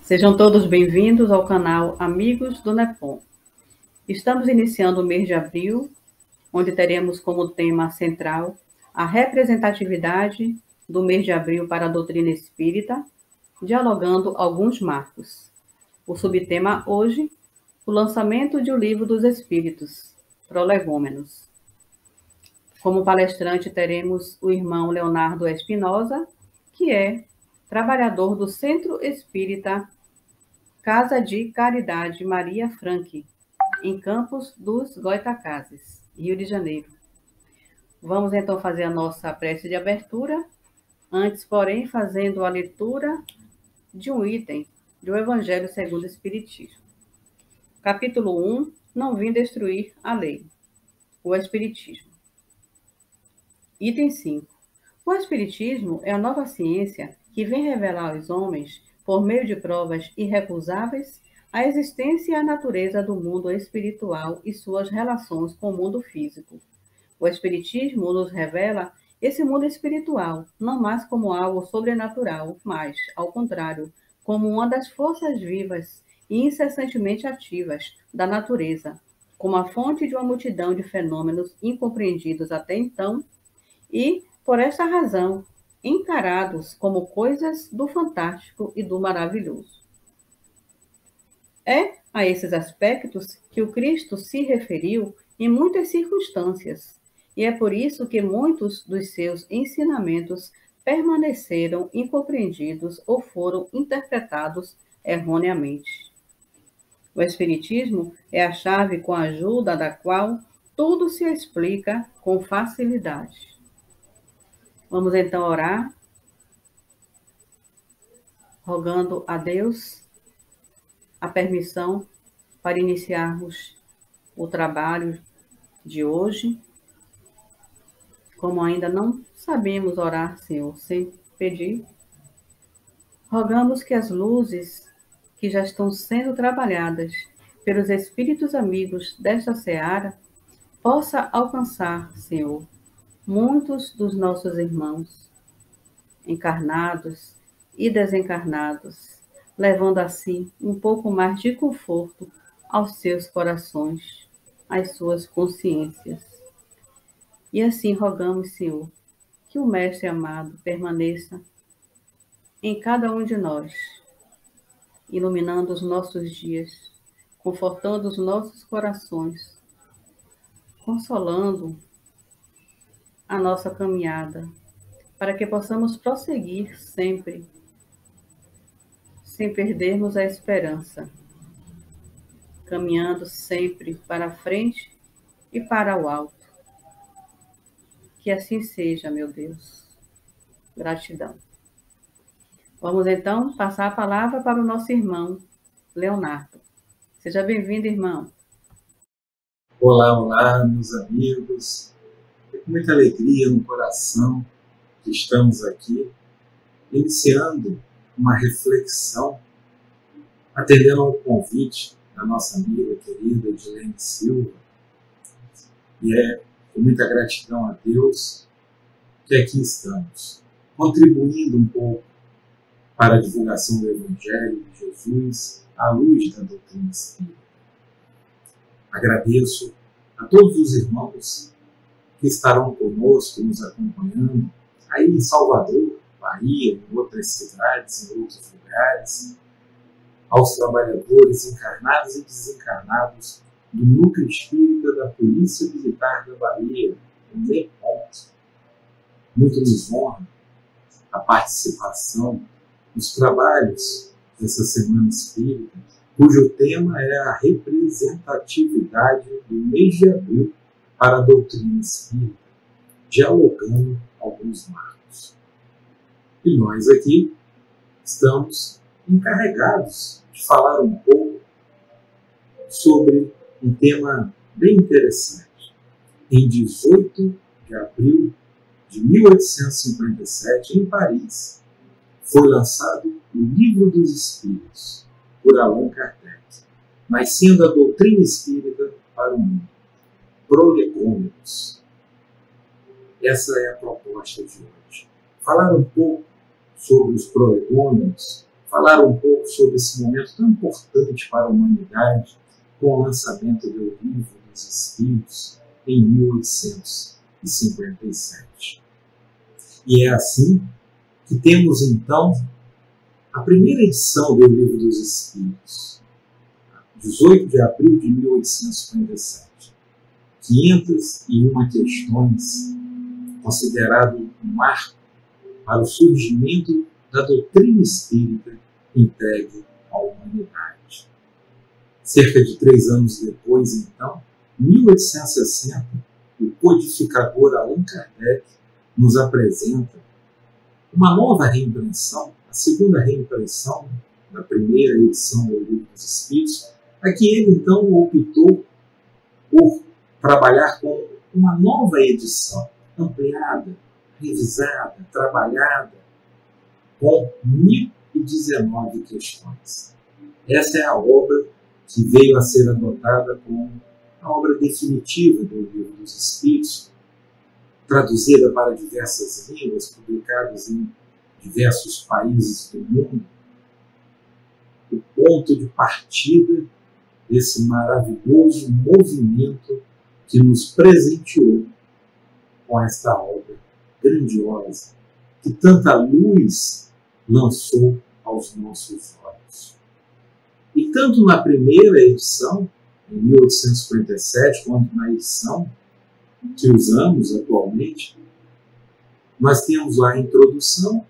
Sejam todos bem-vindos ao canal Amigos do NEPOM. Estamos iniciando o mês de abril, onde teremos como tema central a representatividade do mês de abril para a doutrina espírita, dialogando alguns marcos. O subtema hoje, o lançamento de O Livro dos Espíritos, Prolegômenos. Como palestrante teremos o irmão Leonardo Espinosa, que é trabalhador do Centro Espírita Casa de Caridade Maria Franque, em Campos dos Goitacazes, Rio de Janeiro. Vamos então fazer a nossa prece de abertura, antes, porém, fazendo a leitura de um item do Evangelho segundo o Espiritismo. Capítulo 1, Não vim destruir a lei. O Espiritismo. Item 5. O Espiritismo é a nova ciência que vem revelar aos homens, por meio de provas irrecusáveis, a existência e a natureza do mundo espiritual e suas relações com o mundo físico. O Espiritismo nos revela esse mundo espiritual, não mais como algo sobrenatural, mas, ao contrário, como uma das forças vivas e incessantemente ativas da natureza, como a fonte de uma multidão de fenômenos incompreendidos até então e, por esta razão, encarados como coisas do fantástico e do maravilhoso. É a esses aspectos que o Cristo se referiu em muitas circunstâncias, e é por isso que muitos dos seus ensinamentos permaneceram incompreendidos ou foram interpretados erroneamente. O Espiritismo é a chave com a ajuda da qual tudo se explica com facilidade. Vamos então orar, rogando a Deus a permissão para iniciarmos o trabalho de hoje. Como ainda não sabemos orar, Senhor, sem pedir, rogamos que as luzes que já estão sendo trabalhadas pelos espíritos amigos desta seara possa alcançar, Senhor, muitos dos nossos irmãos, encarnados e desencarnados, levando assim um pouco mais de conforto aos seus corações, às suas consciências. E assim rogamos, Senhor, que o Mestre amado permaneça em cada um de nós, iluminando os nossos dias, confortando os nossos corações, consolando a nossa caminhada, para que possamos prosseguir sempre, sem perdermos a esperança, caminhando sempre para a frente e para o alto. Que assim seja, meu Deus. Gratidão. Vamos então passar a palavra para o nosso irmão, Leonardo. Seja bem-vindo, irmão. Olá, meus amigos. É com muita alegria no coração que estamos aqui, iniciando uma reflexão, atendendo ao convite da nossa amiga querida Edilene Silva. E é com muita gratidão a Deus que aqui estamos, contribuindo um pouco para a divulgação do Evangelho de Jesus à luz da doutrina espírita. Agradeço a todos os irmãos que estarão conosco, nos acompanhando, aí em Salvador, Bahia, em outras cidades, em outros lugares, aos trabalhadores encarnados e desencarnados do Núcleo Espírita da Polícia Militar da Bahia, o NEPOM. Muito nos honra a participação nos trabalhos dessa Semana Espírita, cujo tema é a representatividade do mês de abril para a doutrina espírita, dialogando alguns marcos. E nós aqui estamos encarregados de falar um pouco sobre um tema bem interessante. Em 18 de abril de 1857, em Paris, foi lançado o Livro dos Espíritos, por Allan Kardec, nascendo a doutrina espírita para o mundo. Prolegômenos. Essa é a proposta de hoje. Falar um pouco sobre os prolegômenos, falar um pouco sobre esse momento tão importante para a humanidade, com o lançamento do Livro dos Espíritos em 1857. E é assim que temos, então, a primeira edição do Livro dos Espíritos, 18 de abril de 1857. 501 questões, considerado um marco para o surgimento da doutrina espírita entregue à humanidade. Cerca de 3 anos depois, então, em 1860, o codificador Allan Kardec nos apresenta uma nova reimpressão, a segunda reimpressão da primeira edição do Livro dos Espíritos, a que ele, então, optou por trabalhar com uma nova edição, ampliada, revisada, trabalhada, com 1019 questões. Essa é a obra que veio a ser adotada como a obra definitiva do Livro dos Espíritos, traduzida para diversas línguas, publicadas em diversos países do mundo. O ponto de partida desse maravilhoso movimento que nos presenteou com esta obra grandiosa, que tanta luz lançou aos nossos olhos. E tanto na primeira edição, em 1857, quanto na edição que usamos atualmente, nós temos lá a introdução,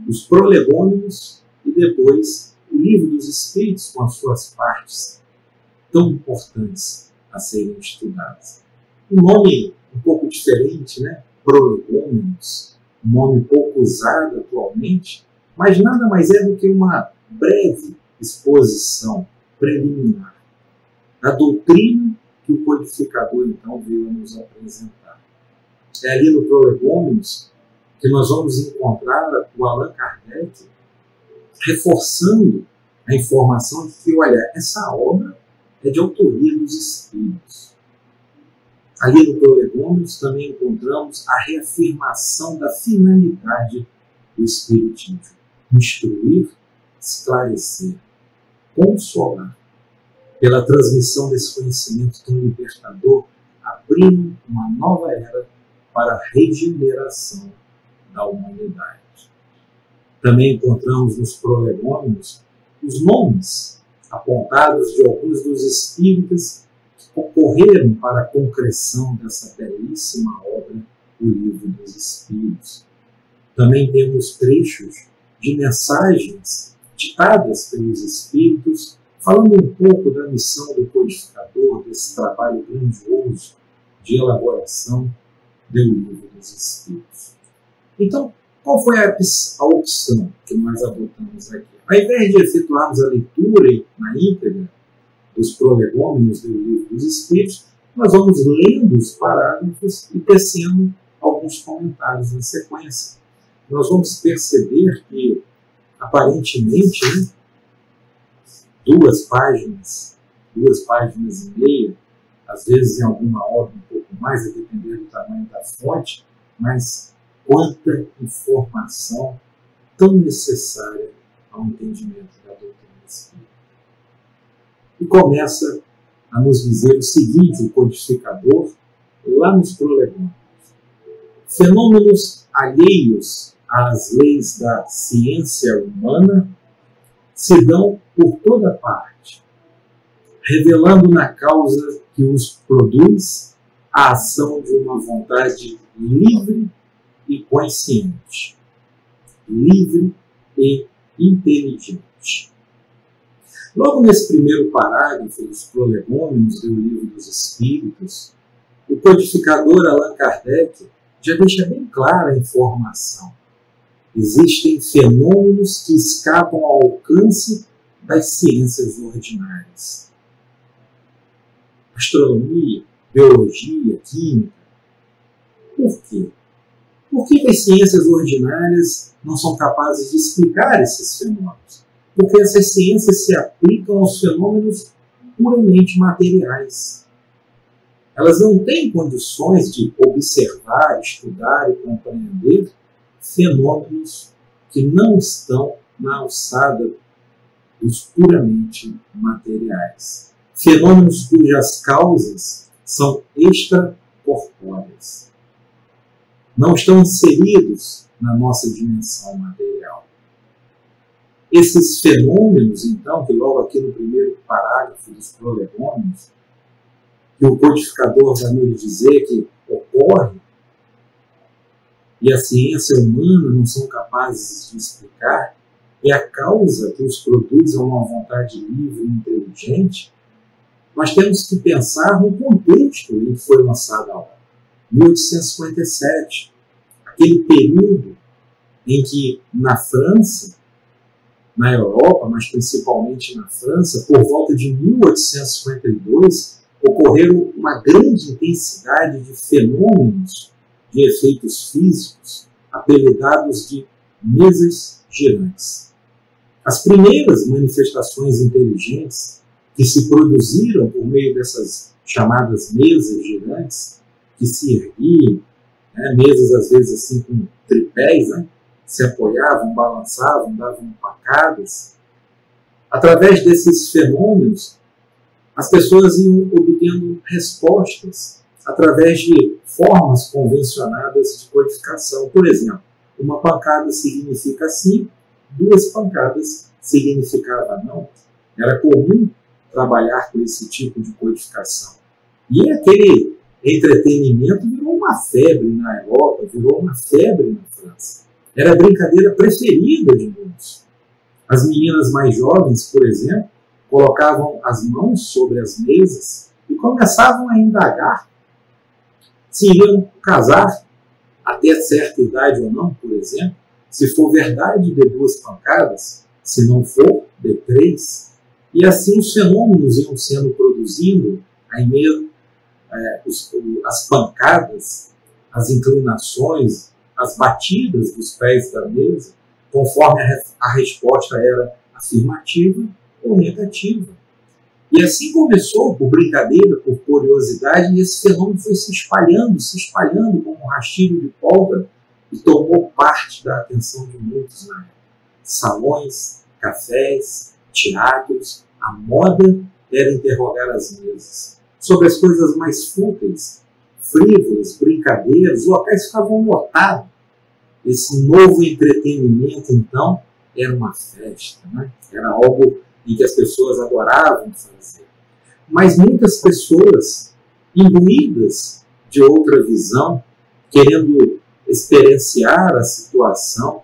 os prolegômenos e depois o Livro dos Espíritos com as suas partes tão importantes a serem estudadas. Um nome um pouco diferente, né? Prolegômenos, um nome pouco usado atualmente, mas nada mais é do que uma breve exposição preliminar da doutrina que o codificador então veio a nos apresentar. É ali no Prolegômenos que nós vamos encontrar o Allan Kardec reforçando a informação de que, olha, essa obra é de autoria dos Espíritos. Ali no Prolegômenos também encontramos a reafirmação da finalidade do Espiritismo: instruir, esclarecer, consolar, pela transmissão desse conhecimento tão libertador, abrindo uma nova era para a regeneração da humanidade. Também encontramos nos Prolegômenos os nomes apontados de alguns dos espíritas que concorreram para a concreção dessa belíssima obra, o Livro dos Espíritos. Também temos trechos de mensagens ditadas pelos espíritos, falando um pouco da missão do codificador, desse trabalho grandioso de elaboração do Livro dos Espíritos. Então, qual foi a opção que nós adotamos aqui? Ao invés de efetuarmos a leitura na íntegra dos prolegômenos do Livro dos Espíritos, nós vamos lendo os parágrafos e tecendo alguns comentários em sequência. Nós vamos perceber que, aparentemente, né, 2 páginas e meia, às vezes em alguma obra um pouco mais, a depender do tamanho da fonte, mas quanta informação tão necessária ao entendimento da doutrina espírita. E começa a nos dizer o seguinte, o codificador, lá nos Prolegômenos: fenômenos alheios às leis da ciência humana se dão por toda parte, revelando na causa que os produz a ação de uma vontade livre e consciente, livre e inteligente. Logo nesse primeiro parágrafo dos Prolegômenos do Livro dos Espíritos, o codificador Allan Kardec já deixa bem clara a informação. Existem fenômenos que escapam ao alcance das ciências ordinárias. Astronomia, biologia, química. Por quê? Por que as ciências ordinárias não são capazes de explicar esses fenômenos? Porque essas ciências se aplicam aos fenômenos puramente materiais. Elas não têm condições de observar, estudar e compreender fenômenos que não estão na alçada dos puramente materiais. Fenômenos cujas causas são extracorpóreas. Não estão inseridos na nossa dimensão material. Esses fenômenos, então, que logo aqui no primeiro parágrafo dos prolegômenos, que o codificador vai nos dizer que ocorre, e a ciência humana não são capazes de explicar, é a causa que os produz a uma vontade livre e inteligente, nós temos que pensar no contexto em que foi lançada a obra. 1857, aquele período em que na França, na Europa, mas principalmente na França, por volta de 1852, ocorreram uma grande intensidade de fenômenos de efeitos físicos, apelidados de mesas girantes. As primeiras manifestações inteligentes que se produziram por meio dessas chamadas mesas girantes, que se erguiam, mesas às vezes assim com tripés, se apoiavam, balançavam, davam pancadas. Através desses fenômenos, as pessoas iam obtendo respostas através de formas convencionadas de codificação. Por exemplo, uma pancada significa sim, duas pancadas significava não. Era comum trabalhar com esse tipo de codificação. E aquele entretenimento virou uma febre na Europa, virou uma febre na França. Era a brincadeira preferida de muitos. As meninas mais jovens, por exemplo, colocavam as mãos sobre as mesas e começavam a indagar se iriam casar até certa idade ou não, por exemplo. Se for verdade, dê 2 pancadas, se não for, dê 3. E assim os fenômenos iam sendo produzindo as pancadas, as inclinações, as batidas dos pés da mesa, conforme a resposta era afirmativa ou negativa. E assim começou, por brincadeira, por curiosidade, e esse fenômeno foi se espalhando como um rastilho de pólvora e tomou parte da atenção de muitos na época. Salões, cafés, teatros, a moda era interrogar as mesas sobre as coisas mais fúteis, frívolas, brincadeiras, os locais ficavam lotados. Esse novo entretenimento, então, era uma festa, Era algo em que as pessoas adoravam fazer. Mas muitas pessoas, imbuídas de outra visão, querendo experienciar a situação,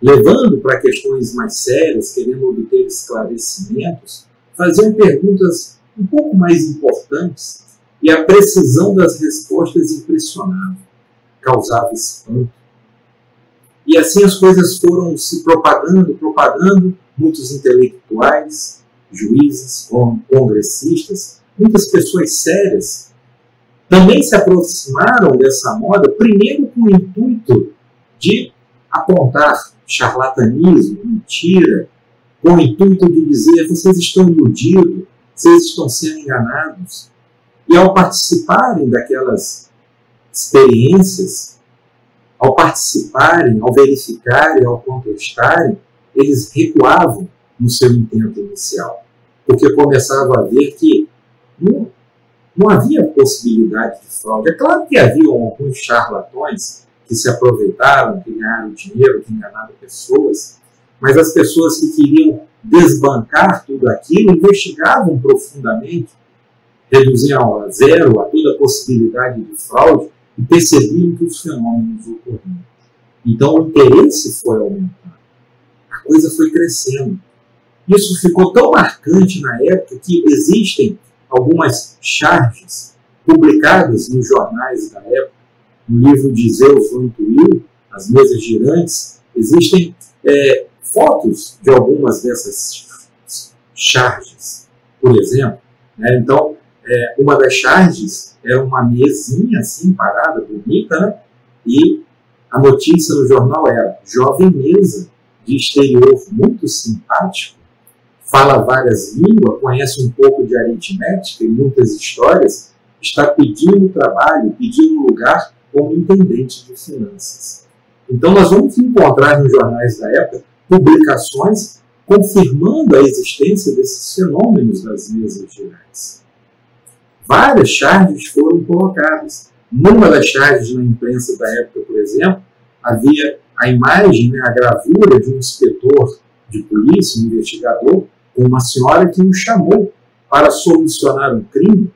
levando para questões mais sérias, querendo obter esclarecimentos, faziam perguntas um pouco mais importantes e a precisão das respostas impressionava, causava espanto. E assim as coisas foram se propagando, muitos intelectuais, juízes, congressistas, muitas pessoas sérias também se aproximaram dessa moda, primeiro com o intuito de apontar charlatanismo, mentira, com o intuito de dizer: vocês estão iludidos, vocês estão sendo enganados. E ao participarem daquelas experiências, ao participarem, ao verificarem, ao contestarem, eles recuavam no seu intento inicial, porque começavam a ver que não havia possibilidade de fraude. É claro que haviam alguns charlatões que se aproveitaram, que ganharam dinheiro, que enganaram pessoas, mas as pessoas que queriam desbancar tudo aquilo investigavam profundamente, reduziam a zero a toda a possibilidade de fraude e percebiam que os fenômenos ocorriam. Então o interesse foi aumentando, a coisa foi crescendo. Isso ficou tão marcante na época que existem algumas charges publicadas nos jornais da época. No livro de Zeus Van Tuyl, As Mesas Girantes, existem fotos de algumas dessas charges, por exemplo. Então, uma das charges era uma mesinha assim, parada, bonita, e a notícia no jornal era: jovem mesa, de exterior muito simpático, fala várias línguas, conhece um pouco de aritmética e muitas histórias, está pedindo trabalho, pedindo lugar como intendente de finanças. Então nós vamos encontrar nos jornais da época publicações confirmando a existência desses fenômenos das mesas girais. Várias charges foram colocadas. Numa das charges na imprensa da época, por exemplo, havia a imagem, a gravura de um inspetor de polícia, um investigador, com uma senhora que o chamou para solucionar um crime.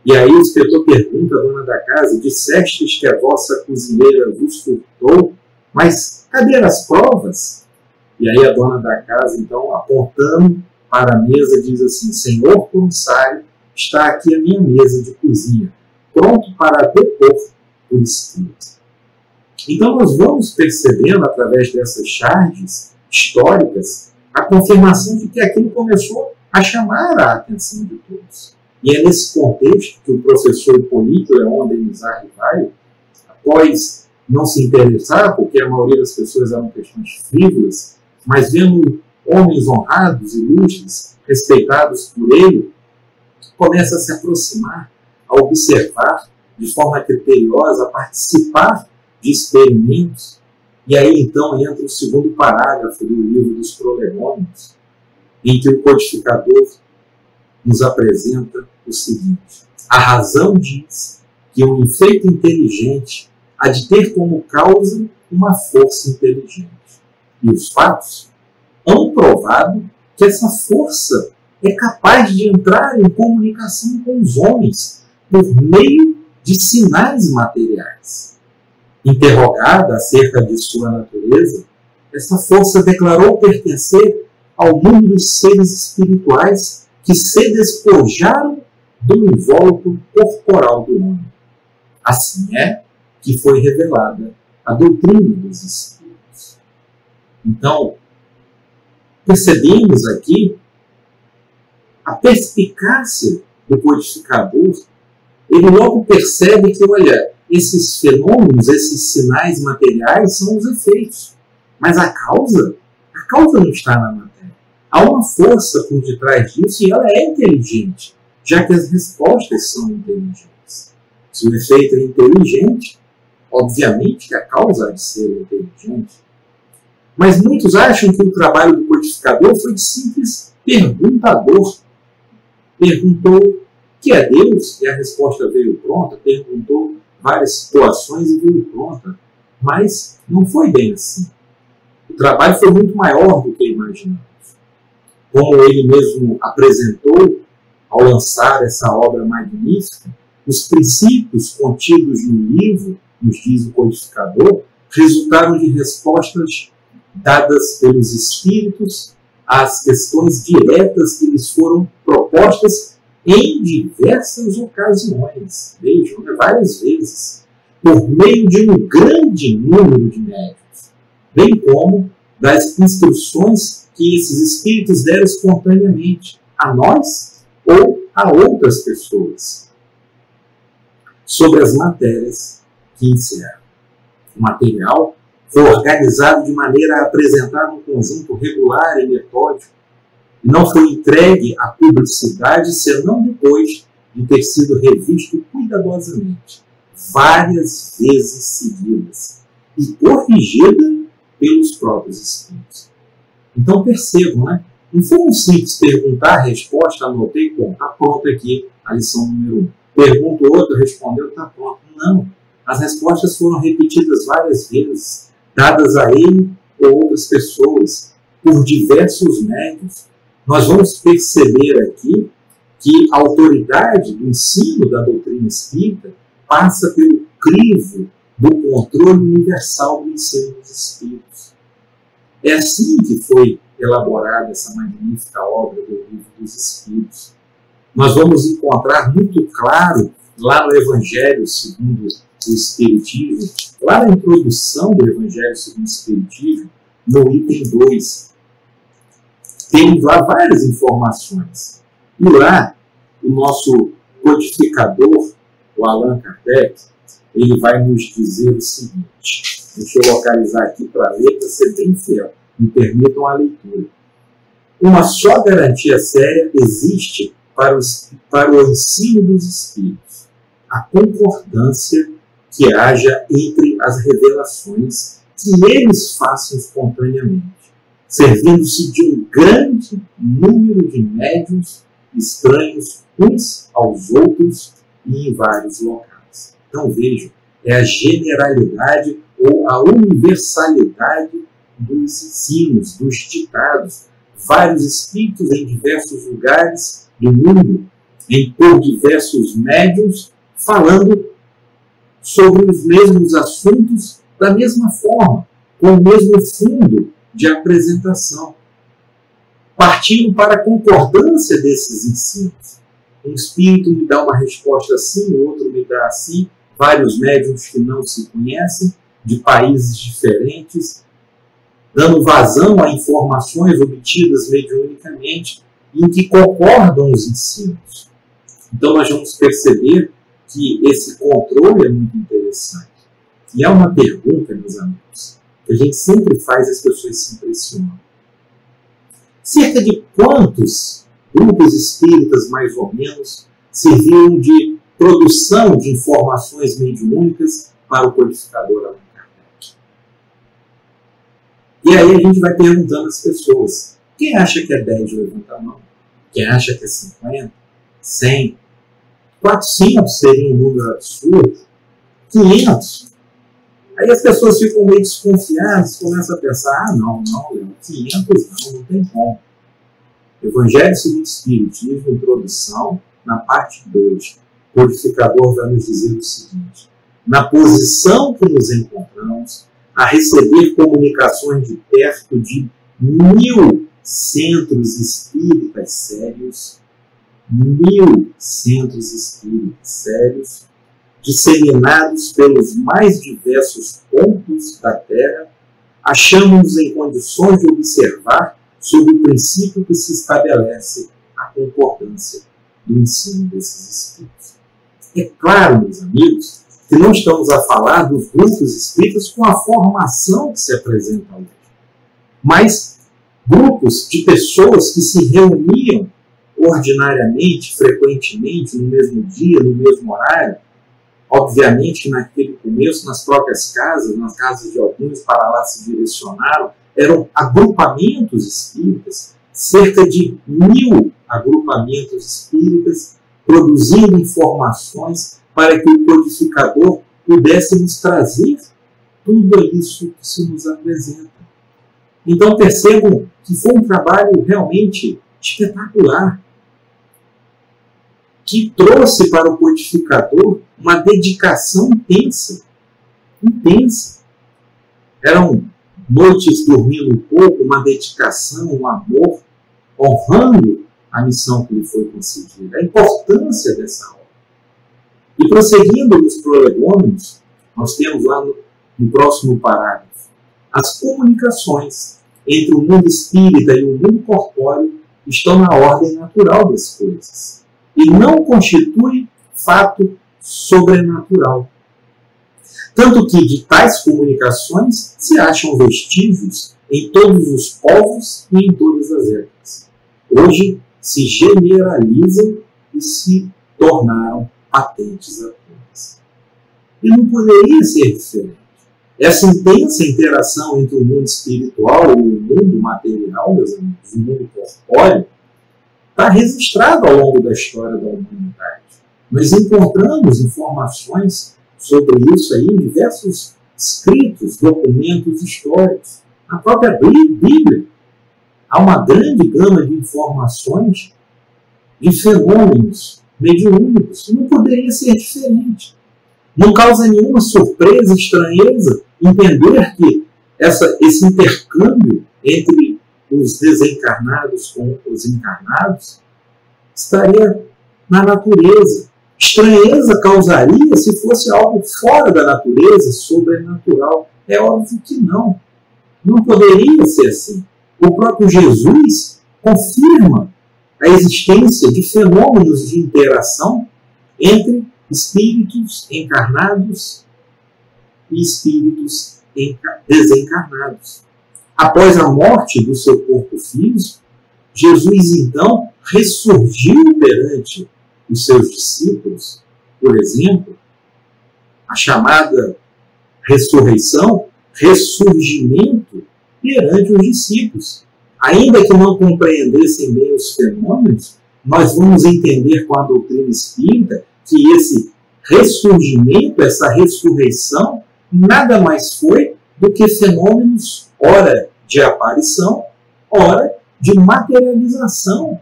E aí o inspetor pergunta à dona da casa: dissestes que a vossa cozinheira vos furtou, mas cadê as provas? E aí a dona da casa, então, apontando para a mesa, diz assim: senhor comissário, está aqui a minha mesa de cozinha, pronto para depor por escrito. Então nós vamos percebendo, através dessas charges históricas, a confirmação de que aquilo começou a chamar a atenção de todos. E é nesse contexto que o professor Hipólito Leon Denizar Rivaio, após não se interessar, porque a maioria das pessoas eram questões frívolas, mas vendo homens honrados, ilustres, respeitados por ele, começa a se aproximar, a observar de forma criteriosa, a participar de experimentos. E aí então entra o segundo parágrafo do livro dos Prolegômenos, em que o codificador nos apresenta o seguinte: a razão diz que um efeito inteligente há de ter como causa uma força inteligente. E os fatos hão provado que essa força é capaz de entrar em comunicação com os homens por meio de sinais materiais. Interrogada acerca de sua natureza, essa força declarou pertencer ao mundo dos seres espirituais que se despojaram do invólucro corporal do homem. Assim é que foi revelada a doutrina dos espíritos. Então, percebemos aqui a perspicácia do codificador. Ele logo percebe que, olha, esses fenômenos, esses sinais materiais são os efeitos. Mas a causa não está na matéria. Há uma força por detrás disso e ela é inteligente, já que as respostas são inteligentes. Se o efeito é inteligente, obviamente que a causa há de ser inteligente. Mas muitos acham que o trabalho do codificador foi de simples perguntador. Perguntou o que é Deus e a resposta veio pronta. Perguntou várias situações e veio pronta. Mas não foi bem assim. O trabalho foi muito maior do que imaginamos. Como ele mesmo apresentou ao lançar essa obra magnífica, os princípios contidos no livro, nos diz o codificador, resultaram de respostas dadas pelos espíritos às questões diretas que lhes foram propostas em diversas ocasiões, vejam, várias vezes, por meio de um grande número de médiuns, bem como das instruções que esses espíritos deram espontaneamente a nós ou a outras pessoas sobre as matérias que encerram. O material foi organizado de maneira a apresentar um conjunto regular e metódico e não foi entregue à publicidade senão depois de ter sido revisto cuidadosamente, várias vezes seguidas, e corrigida pelos próprios espíritos. Então percebam, né? Não foi um simples perguntar, resposta, anotei, bom, está pronto aqui a lição número 1. Pergunta outro, respondeu, está pronto. Não. As respostas foram repetidas várias vezes, dadas a ele ou outras pessoas, por diversos médiuns. Nós vamos perceber aqui que a autoridade do ensino da doutrina espírita passa pelo crivo do controle universal do ensino dos espíritos. É assim que foi elaborada essa magnífica obra do Livro dos Espíritos. Nós vamos encontrar muito claro lá no Evangelho segundo o Espiritismo, lá na introdução do Evangelho segundo o Espiritismo, no item 2. Temos lá várias informações. E lá, o nosso codificador, o Allan Kardec, ele vai nos dizer o seguinte. Deixa eu localizar aqui para ler, para ser bem fiel. Me permitam a leitura. Uma só garantia séria existe para o ensino dos espíritos: a concordância que haja entre as revelações que eles façam espontaneamente servindo-se de um grande número de médiuns estranhos uns aos outros e em vários locais. Então vejam, é a generalidade ou a universalidade dos ensinos, dos ditados. Vários espíritos em diversos lugares do mundo, por diversos médiuns, falando sobre os mesmos assuntos da mesma forma, com o mesmo fundo de apresentação, partindo para a concordância desses ensinos. Um espírito me dá uma resposta assim, o outro me dá assim, vários médiuns que não se conhecem, de países diferentes, dando vazão a informações obtidas mediunicamente, em que concordam os ensinos. Então nós vamos perceber que esse controle é muito interessante. E há uma pergunta, meus amigos, que a gente sempre faz e as pessoas se impressionam. Cerca de quantos grupos espíritas, mais ou menos, serviram de produção de informações mediúnicas para o codificador Allan Kardec? E aí a gente vai perguntando às pessoas. Quem acha que é 10, levanta a mão. Quem acha que é 50, 100, 400 seria um número absurdo, 500. Aí as pessoas ficam meio desconfiadas, começam a pensar, não, 500 não tem como. Evangelho segundo o Espiritismo, introdução, na parte 2. O codificador vai nos dizer o seguinte: na posição que nos encontramos, a receber comunicações de perto de 1000 centros espíritas sérios, 1000 centros espíritas sérios, disseminados pelos mais diversos pontos da Terra, achamos-nos em condições de observar, sob o princípio que se estabelece, a concordância do ensino desses espíritos. É claro, meus amigos, que não estamos a falar dos grupos espíritas com a formação que se apresenta hoje, mas grupos de pessoas que se reuniam ordinariamente, frequentemente, no mesmo dia, no mesmo horário. Obviamente, naquele começo, nas próprias casas, nas casas de alguns, para lá se direcionaram, eram agrupamentos espíritas, cerca de 1000 agrupamentos espíritas, produzindo informações para que o codificador pudesse nos trazer tudo isso que se nos apresenta. Então percebam que foi um trabalho realmente espetacular, que trouxe para o codificador uma dedicação intensa. Eram noites dormindo um pouco, uma dedicação, um amor, honrando a missão que lhe foi concedida, a importância dessa obra. E prosseguindo nos prolegômenos, nós temos lá no próximo parágrafo, as comunicações entre o mundo espírita e o mundo corpóreo estão na ordem natural das coisas e não constituem fato sobrenatural. Tanto que de tais comunicações se acham vestígios em todos os povos e em todas as épocas. Hoje se generalizam e se tornaram patentes a todos. E não poderia ser diferente. Essa intensa interação entre o mundo espiritual e o mundo material, meus amigos, o mundo corpóreo, está registrado ao longo da história da humanidade. Nós encontramos informações sobre isso aí em diversos escritos, documentos históricos. Na própria Bíblia, há uma grande gama de informações de fenômenos mediúnicos. Não poderia ser diferente. Não causa nenhuma surpresa, estranheza, entender que esse intercâmbio entre os desencarnados com os encarnados estaria na natureza. Estranheza causaria se fosse algo fora da natureza, sobrenatural. É óbvio que não. Não poderia ser assim. O próprio Jesus confirma a existência de fenômenos de interação entre espíritos encarnados e espíritos desencarnados. Após a morte do seu corpo físico, Jesus então ressurgiu perante os seus discípulos. Por exemplo, a chamada ressurreição, ressurgimento perante os discípulos. Ainda que não compreendessem bem os fenômenos, nós vamos entender com a doutrina espírita que esse ressurgimento, essa ressurreição, nada mais foi do que fenômenos, ora de aparição, ora de materialização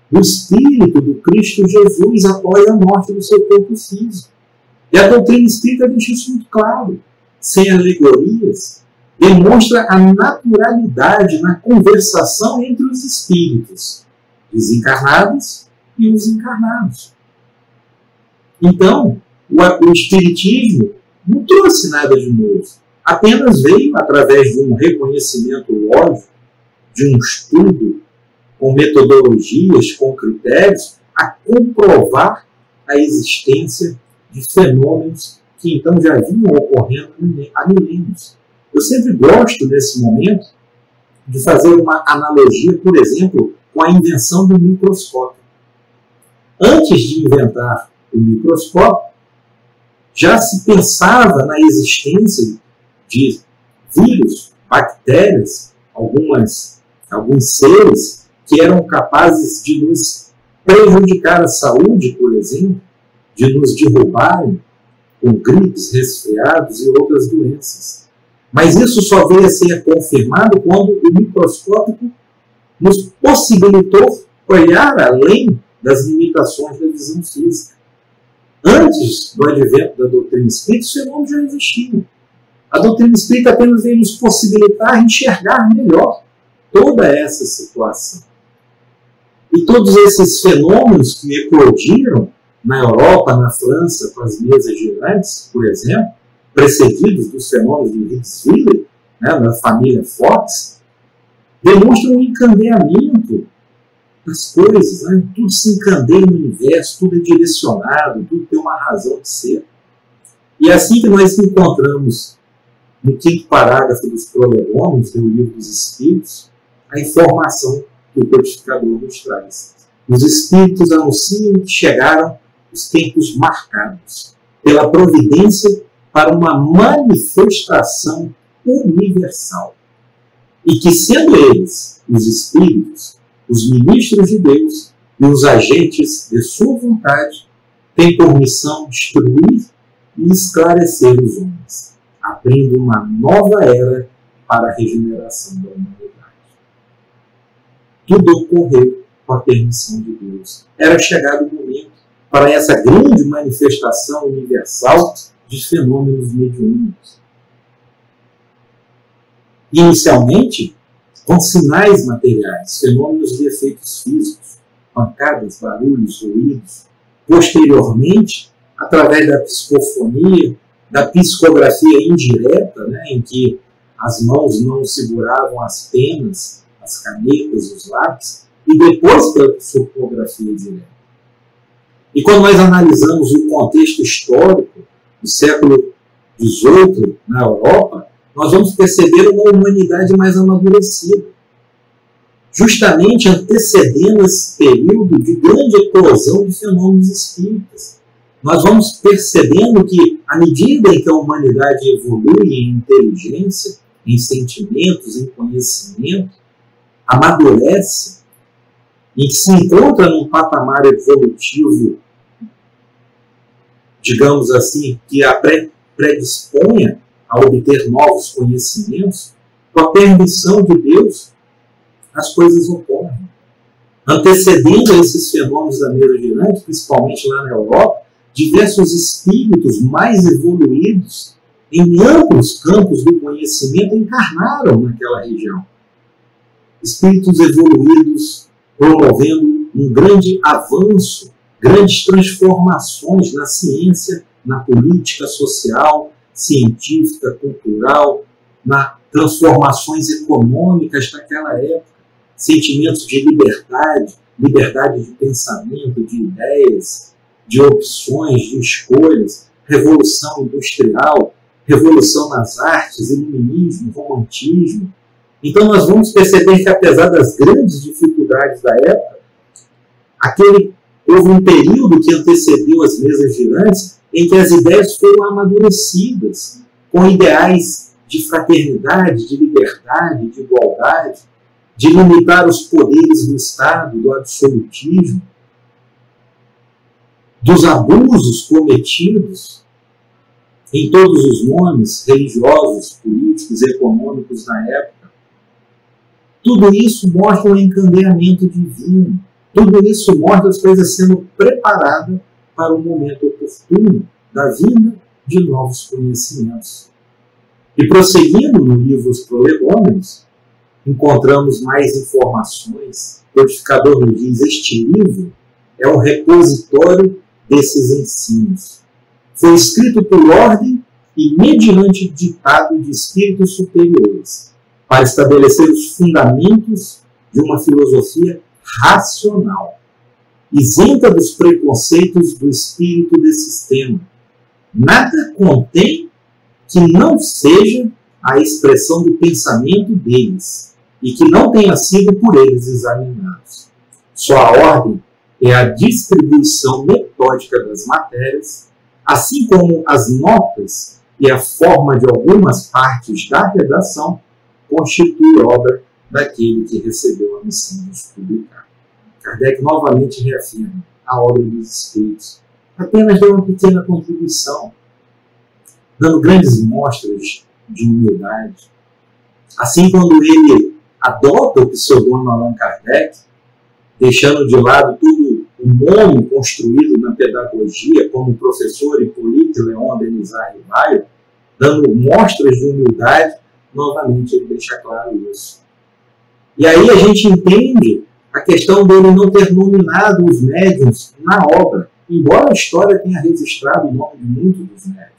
do Espírito do Cristo Jesus após a morte do seu corpo físico. E a doutrina espírita deixa isso muito claro, sem alegorias, demonstra a naturalidade na conversação entre os espíritos, desencarnados e os encarnados. Então, o Espiritismo não trouxe nada de novo, apenas veio, através de um reconhecimento lógico, de um estudo com metodologias, com critérios, a comprovar a existência de fenômenos que então já vinham ocorrendo há milênios. Eu sempre gosto, nesse momento, de fazer uma analogia, por exemplo, com a invenção do microscópio. Antes de inventar o microscópio, já se pensava na existência de vírus, bactérias, alguns seres que eram capazes de nos prejudicar a saúde, por exemplo, de nos derrubarem com gripes, resfriados e outras doenças. Mas isso só veio a ser confirmado quando o microscópio nos possibilitou olhar além das limitações da visão física. Antes do advento da doutrina espírita, os fenômenos já existiam. A doutrina espírita apenas veio nos possibilitar enxergar melhor toda essa situação. E todos esses fenômenos que eclodiram na Europa, na França, com as mesas girantes, por exemplo, precedidos dos fenômenos de Higgs-Wheeler, né, da família Fox, demonstram um encandeamento das coisas, né? Tudo se encandeia no universo, tudo é direcionado, tudo tem uma razão de ser. E é assim que nós encontramos no 5º parágrafo dos Prolegômenos, do Livro dos Espíritos, a informação que o codificador nos traz. Os Espíritos anunciam que chegaram os tempos marcados pela providência para uma manifestação universal. E que, sendo eles, os Espíritos, os ministros de Deus e os agentes de sua vontade, têm por missão instruir e esclarecer os homens, abrindo uma nova era para a regeneração da humanidade. Tudo ocorreu com a permissão de Deus. Era chegado o momento para essa grande manifestação universal de fenômenos mediúnicos. Inicialmente, com sinais materiais, fenômenos de efeitos físicos, pancadas, barulhos, ruídos. Posteriormente, através da psicofonia, da psicografia indireta, né, em que as mãos não seguravam as penas, as canetas, os lápis, e depois pela psicografia direta. E quando nós analisamos o contexto histórico do século XVIII na Europa, nós vamos perceber uma humanidade mais amadurecida, justamente antecedendo esse período de grande eclosão de fenômenos espíritas. Nós vamos percebendo que, à medida em que a humanidade evolui em inteligência, em sentimentos, em conhecimento, amadurece, e se encontra num patamar evolutivo, digamos assim, que a predisponha a obter novos conhecimentos, com a permissão de Deus, as coisas ocorrem. Antecedendo esses fenômenos da mesa girante, principalmente lá na Europa, diversos espíritos mais evoluídos, em amplos campos do conhecimento, encarnaram naquela região. Espíritos evoluídos promovendo um grande avanço, grandes transformações na ciência, na política social, científica, cultural, nas transformações econômicas daquela época, sentimentos de liberdade, liberdade de pensamento, de ideias, de opções, de escolhas, revolução industrial, revolução nas artes, iluminismo, romantismo. Então nós vamos perceber que, apesar das grandes dificuldades da época, houve um período que antecedeu as mesas girantes em que as ideias foram amadurecidas, com ideais de fraternidade, de liberdade, de igualdade, de limitar os poderes do Estado, do absolutismo, dos abusos cometidos em todos os nomes religiosos, políticos, econômicos na época. Tudo isso mostra o encandeamento divino. Tudo isso mostra as coisas sendo preparadas para o momento oportuno da vinda de novos conhecimentos. E prosseguindo no livro Os Prolegômenos, encontramos mais informações. O codificador nos diz: este livro é um repositório desses ensinos. Foi escrito por ordem e mediante ditado de espíritos superiores, para estabelecer os fundamentos de uma filosofia racional, isenta dos preconceitos do espírito desse sistema. Nada contém que não seja a expressão do pensamento deles e que não tenha sido por eles examinados. Sua ordem é a distribuição metódica das matérias, assim como as notas e a forma de algumas partes da redação constitui obra daquele que recebeu a missão de os publicar. Kardec novamente reafirma a obra dos Espíritos. Apenas deu uma pequena contribuição, dando grandes mostras de humildade. Assim, quando ele adota o pseudônimo Allan Kardec, deixando de lado todo o nome construído na pedagogia, como professor Hipólito Leon Denizar Rivaio, dando mostras de humildade, novamente ele deixa claro isso. E aí a gente entende a questão dele não ter nominado os médiuns na obra, embora a história tenha registrado o nome de muitos dos médiuns.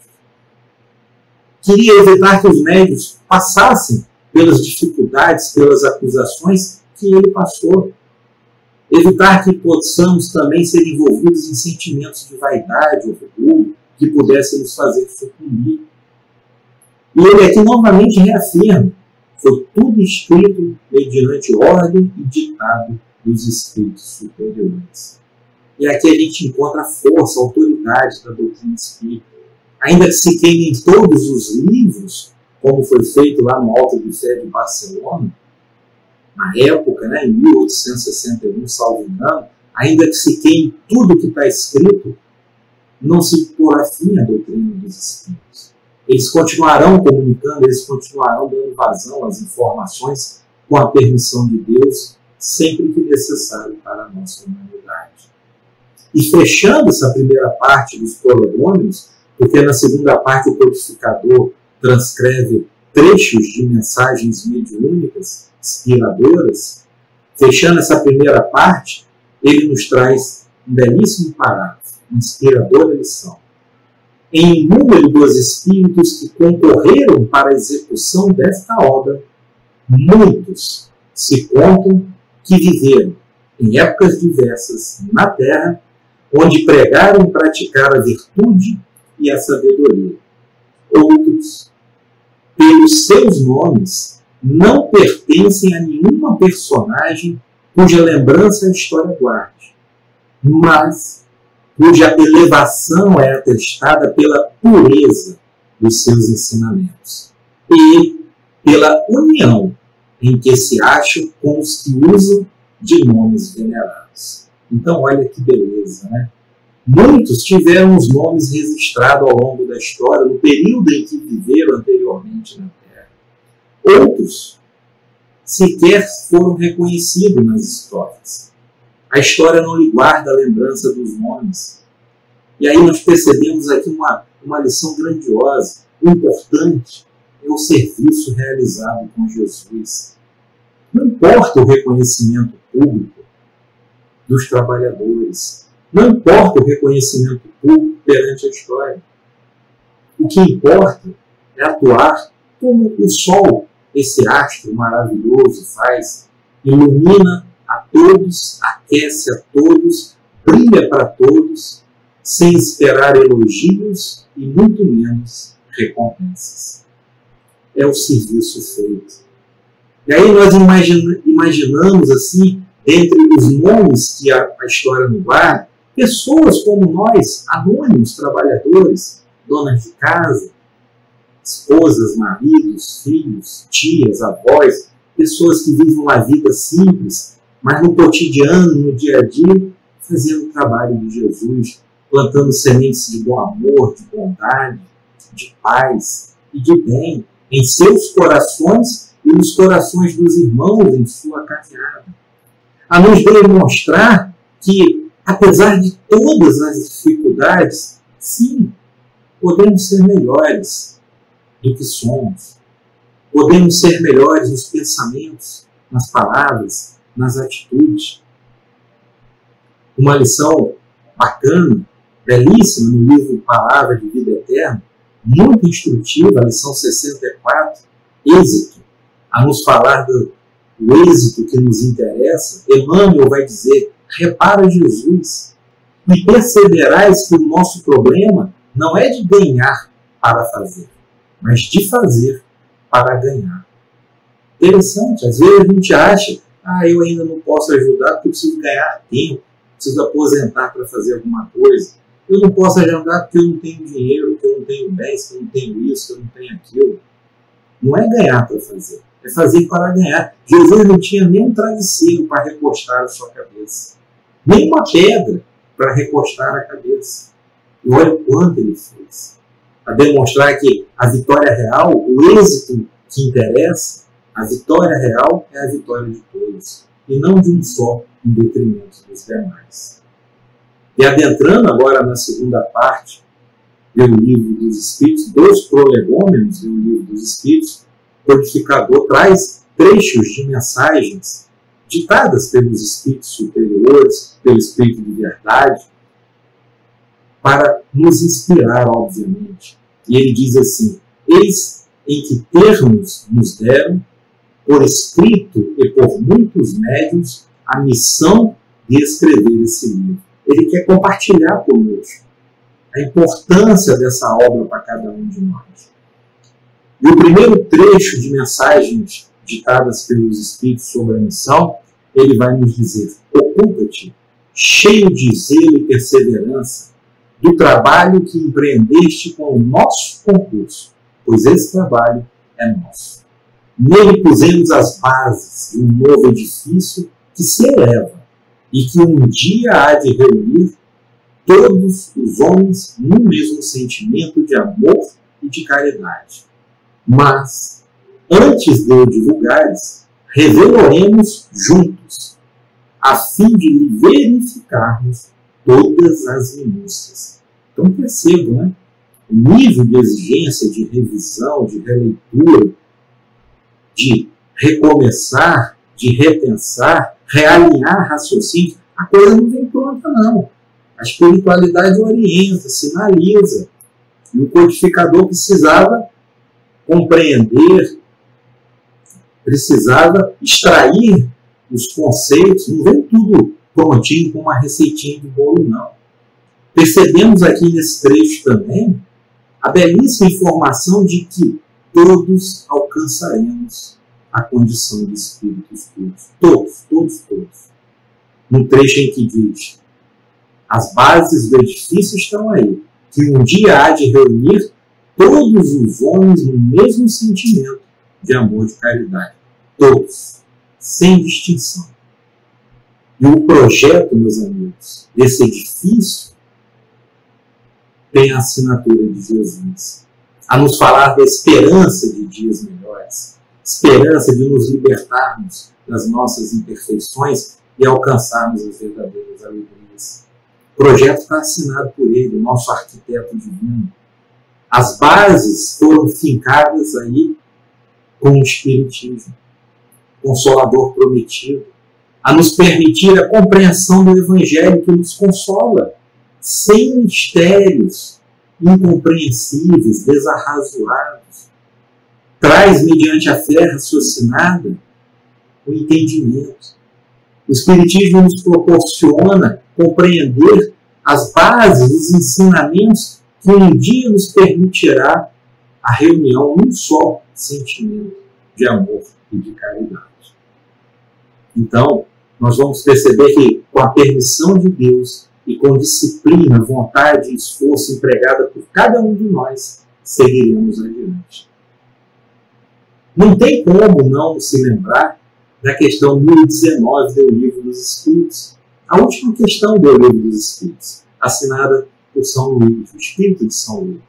Queria evitar que os médiuns passassem pelas dificuldades, pelas acusações que ele passou. Evitar que possamos também ser envolvidos em sentimentos de vaidade ou orgulho que pudessem nos fazer sucumbir. E ele aqui novamente reafirma: foi tudo escrito mediante ordem e ditado dos espíritos superiores. E aqui a gente encontra a força, a autoridade da doutrina espírita. Ainda que se queimem todos os livros, como foi feito lá no Alto de Fé de Barcelona, na época, em 1861, salvo engano, ainda que se queime tudo que está escrito, não se porá fim à doutrina dos espíritos. Eles continuarão comunicando, eles continuarão dando vazão às informações com a permissão de Deus, sempre que necessário para a nossa humanidade. E fechando essa primeira parte dos prolegômenos, porque na segunda parte o codificador transcreve trechos de mensagens mediúnicas, inspiradoras, fechando essa primeira parte, ele nos traz um belíssimo parágrafo, uma inspiradora lição. Em número dos espíritos que concorreram para a execução desta obra, muitos se contam que viveram em épocas diversas na Terra, onde pregaram e praticaram a virtude e a sabedoria. Outros, pelos seus nomes, não pertencem a nenhuma personagem cuja lembrança a história guarde, mas cuja elevação é atestada pela pureza dos seus ensinamentos e pela união em que se acham com os que usam de nomes venerados. Então, olha que beleza, né? Muitos tiveram os nomes registrados ao longo da história, no período em que viveram anteriormente na Terra. Outros sequer foram reconhecidos nas histórias. A história não lhe guarda a lembrança dos nomes. E aí nós percebemos aqui uma lição grandiosa. O importante é o serviço realizado com Jesus. Não importa o reconhecimento público dos trabalhadores, não importa o reconhecimento público perante a história. O que importa é atuar como o sol, esse astro maravilhoso, faz, ilumina a todos, aquece a todos, brilha para todos, sem esperar elogios e muito menos recompensas. É o serviço feito. E aí nós imaginamos assim, entre os nomes que a história nos guarda, pessoas como nós, anônimos, trabalhadores, donas de casa, esposas, maridos, filhos, tias, avós, pessoas que vivem uma vida simples, mas no cotidiano, no dia a dia, fazendo o trabalho de Jesus, plantando sementes de bom amor, de bondade, de paz e de bem em seus corações e nos corações dos irmãos em sua caminhada. A nos demonstrar que, apesar de todas as dificuldades, sim, podemos ser melhores do que somos. Podemos ser melhores nos pensamentos, nas palavras, nas atitudes. Uma lição bacana, belíssima no livro Palavra de Vida Eterna, muito instrutiva, a lição 64, êxito, a nos falar do êxito que nos interessa. Emmanuel vai dizer, repara Jesus e perceberás que o nosso problema não é de ganhar para fazer, mas de fazer para ganhar. Interessante, às vezes a gente acha, eu ainda não posso ajudar porque eu preciso ganhar tempo, preciso aposentar para fazer alguma coisa. Eu não posso ajudar porque eu não tenho dinheiro, porque eu não tenho bens, porque eu não tenho isso, porque eu não tenho aquilo. Não é ganhar para fazer, é fazer para ganhar. Jesus não tinha nem um travesseiro para recostar a sua cabeça, nem uma pedra para recostar a cabeça. E olha o quanto ele fez. Para demonstrar que a vitória real, o êxito que interessa, a vitória real é a vitória de todos, e não de um só em detrimento dos demais. E adentrando agora na segunda parte do Livro dos Espíritos, dos prolegômenos do Livro dos Espíritos, o codificador traz trechos de mensagens ditadas pelos Espíritos superiores, pelo Espírito de verdade, para nos inspirar, obviamente. E ele diz assim, eis em que termos nos deram, por escrito e por muitos médiuns, a missão de escrever esse livro. Ele quer compartilhar conosco a importância dessa obra para cada um de nós. E o primeiro trecho de mensagens ditadas pelos Espíritos sobre a missão, ele vai nos dizer, ocupa-te, cheio de zelo e perseverança, do trabalho que empreendeste com o nosso concurso, pois esse trabalho é nosso. Nele pusemos as bases de um novo edifício que se eleva e que um dia há de reunir todos os homens no mesmo sentimento de amor e de caridade. Mas, antes de eu divulgares, revelaremos juntos, a fim de verificarmos todas as minúcias. Então percebam, né? O nível de exigência, de revisão, de releitura, de recomeçar, de repensar, realinhar raciocínio, a coisa não vem pronta, não. A espiritualidade orienta, sinaliza. E o codificador precisava compreender, precisava extrair os conceitos, não vem tudo prontinho com uma receitinha de bolo, não. Percebemos aqui nesse trecho também a belíssima informação de que todos alcançaremos a condição de espíritos puros. Todos. No trecho em que diz, as bases do edifício estão aí, que um dia há de reunir todos os homens no mesmo sentimento de amor e de caridade. Todos, sem distinção. E o projeto, meus amigos, desse edifício tem a assinatura de Jesus, a nos falar da esperança de dias melhores, esperança de nos libertarmos das nossas imperfeições e alcançarmos as verdadeiras alegrias. O projeto está assinado por ele, o nosso arquiteto divino. As bases foram fincadas aí com o Espiritismo, Consolador prometido, a nos permitir a compreensão do Evangelho que nos consola, sem mistérios incompreensíveis, desarrazoados. Traz, mediante a fé raciocinada, o entendimento. O Espiritismo nos proporciona compreender as bases, os ensinamentos que um dia nos permitirá a reunião num só sentimento de amor e de caridade. Então, nós vamos perceber que, com a permissão de Deus e com disciplina, vontade e esforço empregada por cada um de nós, seguiremos adiante. Não tem como não se lembrar da questão 1019 do Livro dos Espíritos. A última questão do Livro dos Espíritos, assinada por São Luís, o Espírito de São Luís,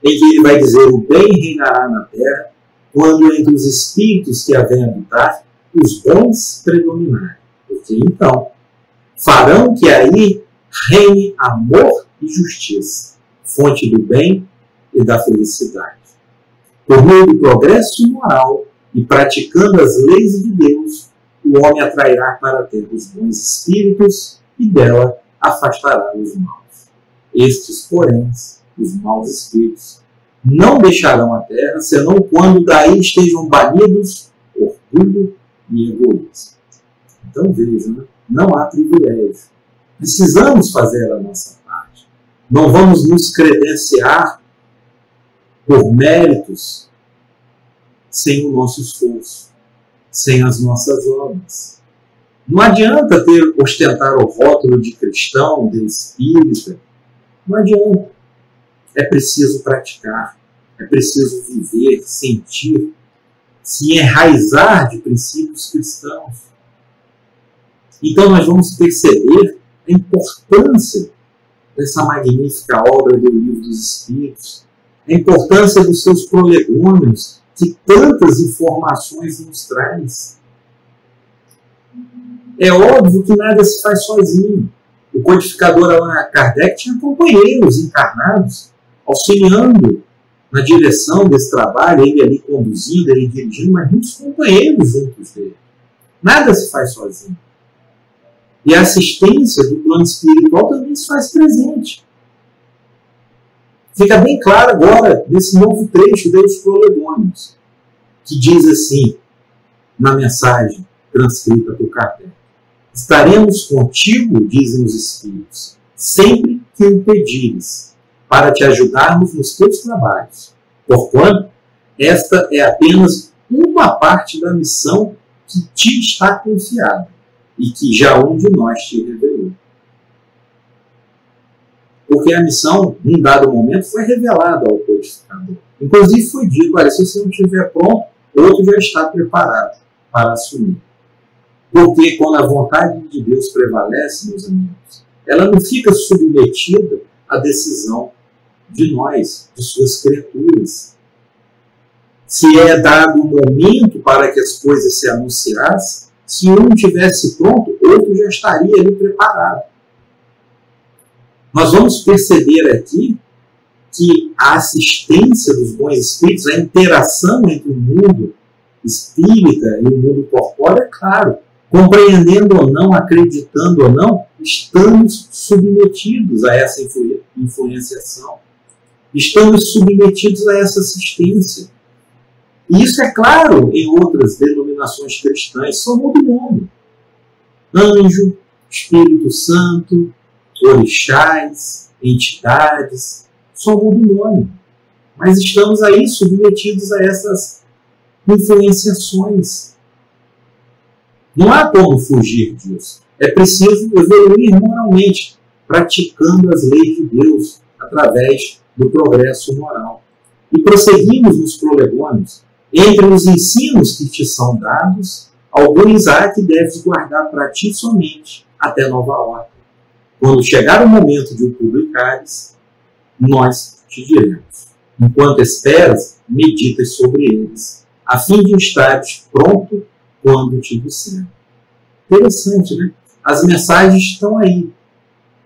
em que ele vai dizer: o bem reinará na terra quando entre os espíritos que a vêm habitar, os bons predominarem. Porque então farão que aí reine amor e justiça, fonte do bem e da felicidade. Por meio do progresso moral e praticando as leis de Deus, o homem atrairá para a terra os bons espíritos e dela afastará os maus. Estes, porém, os maus espíritos, não deixarão a terra, senão quando daí estejam banidos orgulho e egoísmo. Então vejam, né? Não há privilégio. Precisamos fazer a nossa parte. Não vamos nos credenciar por méritos sem o nosso esforço, sem as nossas obras. Não adianta ostentar o rótulo de cristão, de espírita. Não adianta. É preciso praticar, é preciso viver, sentir, se enraizar de princípios cristãos. Então nós vamos perceber a importância dessa magnífica obra do Livro dos Espíritos, a importância dos seus prolegômenos, que tantas informações nos traz. É óbvio que nada se faz sozinho. O codificador Allan Kardec tinha companheiros encarnados, auxiliando na direção desse trabalho, ele ali conduzindo, ele dirigindo, mas muitos companheiros juntos dele. Nada se faz sozinho. E a assistência do plano espiritual também se faz presente. Fica bem claro agora, nesse novo trecho dos prolegômenos, que diz assim, na mensagem transcrita por Kardec: estaremos contigo, dizem os Espíritos, sempre que o pedires, para te ajudarmos nos teus trabalhos, porquanto esta é apenas uma parte da missão que te está confiada e que já um de nós te revelou. Porque a missão, em dado momento, foi revelada ao codificador. Inclusive foi dito: olha, se você não estiver pronto, outro já está preparado para assumir. Porque quando a vontade de Deus prevalece, meus amigos, ela não fica submetida à decisão de nós, de suas criaturas. Se é dado um momento para que as coisas se anunciassem, se um tivesse pronto, outro já estaria ali preparado. Nós vamos perceber aqui que a assistência dos bons espíritos, a interação entre o mundo espírita e o mundo corpóreo, é claro, compreendendo ou não, acreditando ou não, estamos submetidos a essa influenciação. Estamos submetidos a essa assistência. E isso é claro em outras denominações cristãs, só muda o nome. Anjo, Espírito Santo, orixás, entidades, só muda o nome. Mas estamos aí submetidos a essas influenciações. Não há como fugir disso. É preciso evoluir moralmente, praticando as leis de Deus através do progresso moral. E prosseguimos nos prolegômenos. Entre os ensinos que te são dados, alguns há que deves guardar para ti somente, até nova ordem. Quando chegar o momento de o publicares, nós te diremos. Enquanto esperas, meditas sobre eles, a fim de estares pronto quando te disser. Interessante, né? As mensagens estão aí.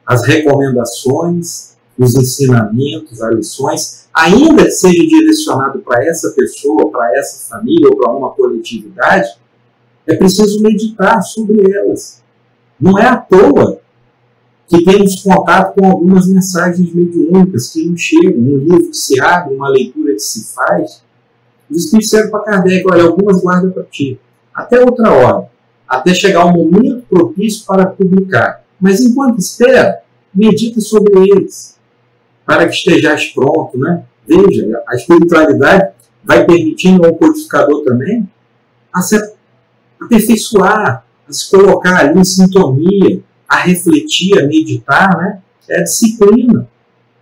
As recomendações, os ensinamentos, as lições, ainda que seja direcionado para essa pessoa, para essa família ou para uma coletividade, é preciso meditar sobre elas. Não é à toa que temos contato com algumas mensagens mediúnicas que nos chegam, um livro que se abre, uma leitura que se faz. Os Espíritos disseram para Kardec: olha, algumas guarda para ti, até outra hora, até chegar o momento propício para publicar. Mas enquanto espera, medita sobre eles, para que estejais pronto, né? Veja, a espiritualidade vai permitindo ao codificador também a se aperfeiçoar, a se colocar ali em sintonia, a refletir, a meditar, né? É a disciplina.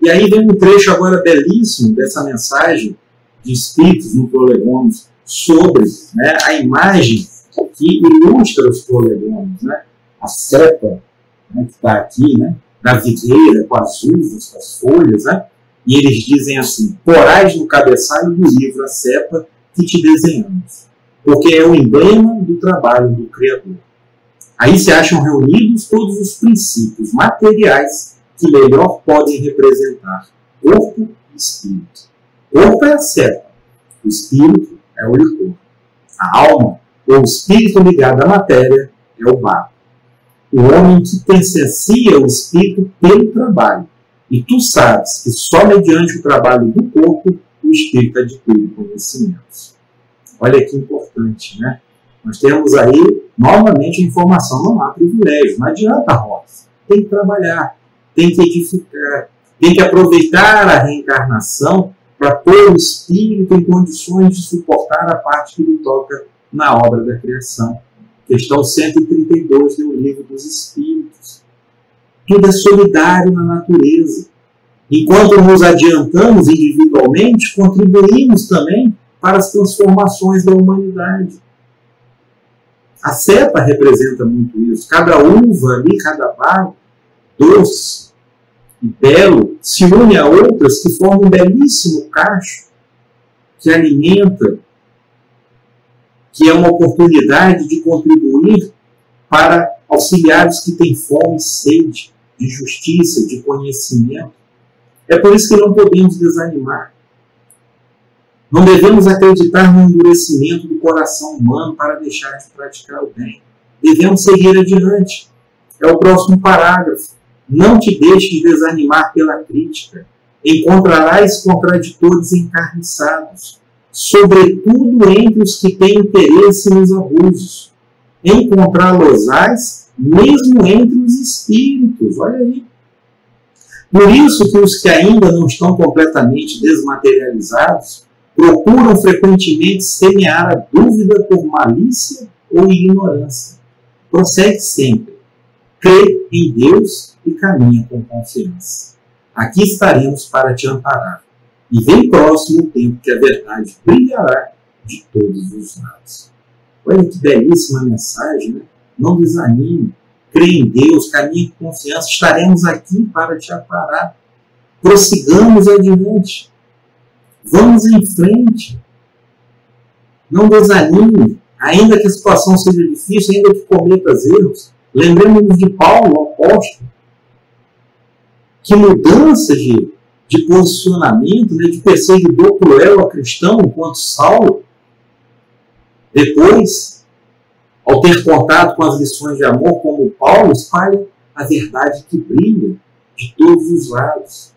E aí vem um trecho agora belíssimo dessa mensagem de Espíritos no Prolegômenos sobre, né, a imagem que ilustra os prolegômenos, né? A cepa, né, que está aqui, né, da videira, com as uvas, com as folhas, né? E eles dizem assim: porais no cabeçalho do livro a cepa que te desenhamos, porque é o emblema do trabalho do Criador. Aí se acham reunidos todos os princípios materiais que melhor podem representar corpo e espírito. Corpo é a cepa, o espírito é o licor. A alma, ou o espírito ligado à matéria, é o barro. O homem que pensencia o espírito pelo trabalho. E tu sabes que só mediante o trabalho do corpo o espírito adquire conhecimentos. Olha que importante, né? Nós temos aí, novamente, a informação: não há privilégio, não adianta, Rosa. Tem que trabalhar, tem que edificar, tem que aproveitar a reencarnação para pôr o espírito em condições de suportar a parte que lhe toca na obra da criação. Questão 132 do Livro dos Espíritos. Tudo é solidário na natureza. Enquanto nos adiantamos individualmente, contribuímos também para as transformações da humanidade. A cepa representa muito isso. Cada uva ali, cada bago doce e belo se une a outras que formam um belíssimo cacho que alimenta, que é uma oportunidade de contribuir para auxiliar os que têm fome e sede de justiça, de conhecimento. É por isso que não podemos desanimar. Não devemos acreditar no endurecimento do coração humano para deixar de praticar o bem. Devemos seguir adiante. É o próximo parágrafo. Não te deixes desanimar pela crítica. Encontrarás contraditores encarniçados, sobretudo entre os que têm interesse nos abusos. Encontrá-los-ás mesmo entre os espíritos. Olha aí. Por isso que os que ainda não estão completamente desmaterializados procuram frequentemente semear a dúvida por malícia ou ignorância. Prossegue sempre. Crê em Deus e caminha com confiança. Aqui estaremos para te amparar. E vem próximo o tempo que a verdade brilhará de todos os lados. Olha que belíssima mensagem, né? Não desanime. Crê em Deus, caminhe com confiança. Estaremos aqui para te amparar. Prossigamos adiante. Vamos em frente. Não desanime. Ainda que a situação seja difícil, ainda que cometas erros. Lembremos de Paulo, o apóstolo. Que mudança de posicionamento, né, de perseguidor cruel a cristão, enquanto Saulo, depois, ao ter contato com as lições de amor, como Paulo, espalha a verdade que brilha de todos os lados.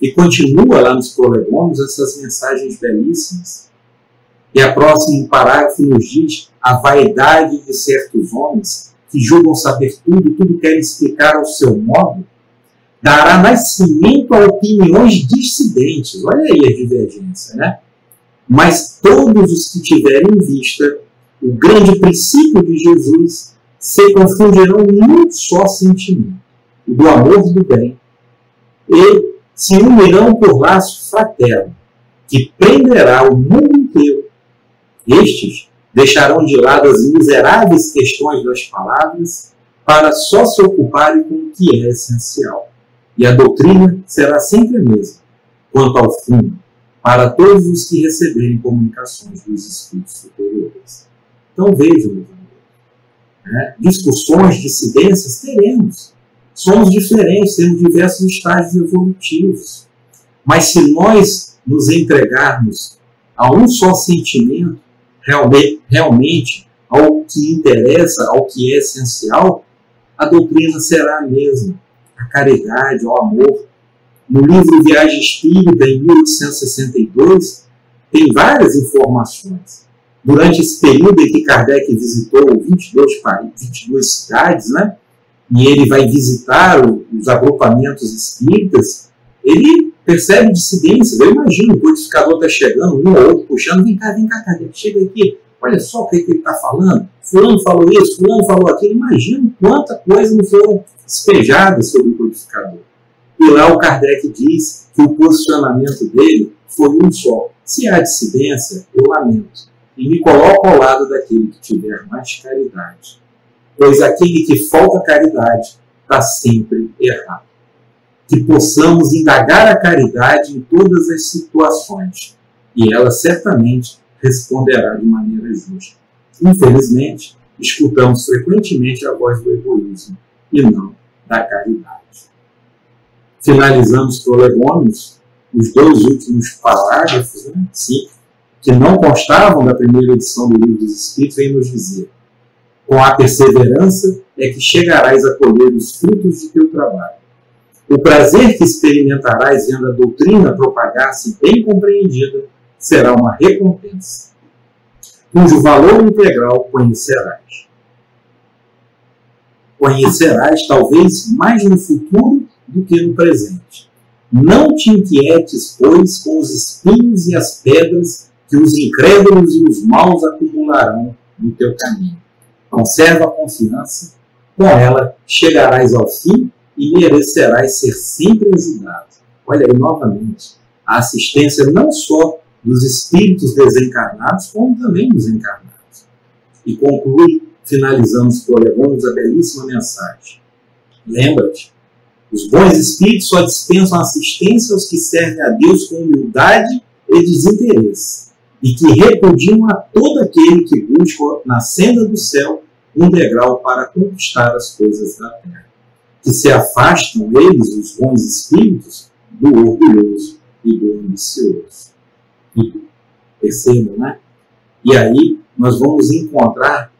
E continua lá nos Prolegômenos essas mensagens belíssimas. E a próximo parágrafo nos diz: a vaidade de certos homens que julgam saber tudo querem explicar ao seu modo, dará nascimento a opiniões dissidentes. Olha aí a divergência, né? Mas todos os que tiverem em vista o grande princípio de Jesus se confundirão num só sentimento, o do amor e do bem, e se unirão por laço fraterno, que prenderá o mundo inteiro. Estes deixarão de lado as miseráveis questões das palavras para só se ocuparem com o que é essencial. E a doutrina será sempre a mesma, quanto ao fundo, para todos os que receberem comunicações dos espíritos superiores. Então vejam, meus amigos, né? Discussões, dissidências teremos. Somos diferentes, temos diversos estágios evolutivos. Mas se nós nos entregarmos a um só sentimento, realmente ao que interessa, ao que é essencial, a doutrina será a mesma. A caridade, o amor. No livro Viagem Espírita, em 1862, tem várias informações. Durante esse período em que Kardec visitou 22 cidades, né? E ele vai visitar os agrupamentos espíritas, ele percebe dissidências. Eu imagino, o codificador está chegando, um ou outro puxando: vem cá, Kardec, chega aqui, olha só o que ele está falando. Fulano falou isso, fulano falou aquilo. Imagina quanta coisa não foram despejadas sobre o codificador. E lá o Kardec diz que o posicionamento dele foi um só. Se há dissidência, eu lamento, e me coloco ao lado daquele que tiver mais caridade. Pois aquele que falta caridade está sempre errado. Que possamos indagar a caridade em todas as situações, e ela certamente responderá de maneira justa. Infelizmente, escutamos frequentemente a voz do egoísmo e não da caridade. Finalizamos Prolegômenos, os 2 últimos parágrafos, sim, que não constavam da primeira edição do Livro dos Espíritos, vem nos dizer: com a perseverança é que chegarás a colher os frutos de teu trabalho. O prazer que experimentarás vendo a doutrina propagar-se bem compreendida será uma recompensa, cujo valor integral conhecerás. Conhecerás talvez mais no futuro do que no presente. Não te inquietes, pois, com os espinhos e as pedras que os incrédulos e os maus acumularão no teu caminho. Conserva a confiança, com ela chegarás ao fim e merecerás ser sempre ajudado. Olha aí novamente, a assistência não só dos espíritos desencarnados, como também dos encarnados. E conclui, finalizamos Prolegômenos, a belíssima mensagem. Lembra-te, os bons espíritos só dispensam assistência aos que servem a Deus com humildade e desinteresse, e que repudiam a todo aquele que busca na senda do céu um degrau para conquistar as coisas da terra. Que se afastam eles, os bons espíritos, do orgulhoso e do ambicioso. Percebam, né? E aí nós vamos encontrar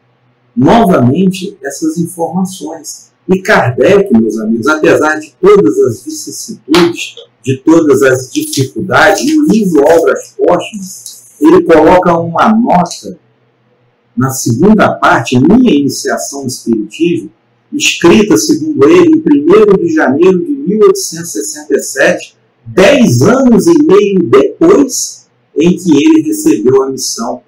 novamente essas informações. E Kardec, meus amigos, apesar de todas as vicissitudes, de todas as dificuldades, no livro Obras Póstumas, ele coloca uma nota na segunda parte, Minha Iniciação no Espiritismo, escrita, segundo ele, em 1º de janeiro de 1867, 10 anos e meio depois em que ele recebeu a missão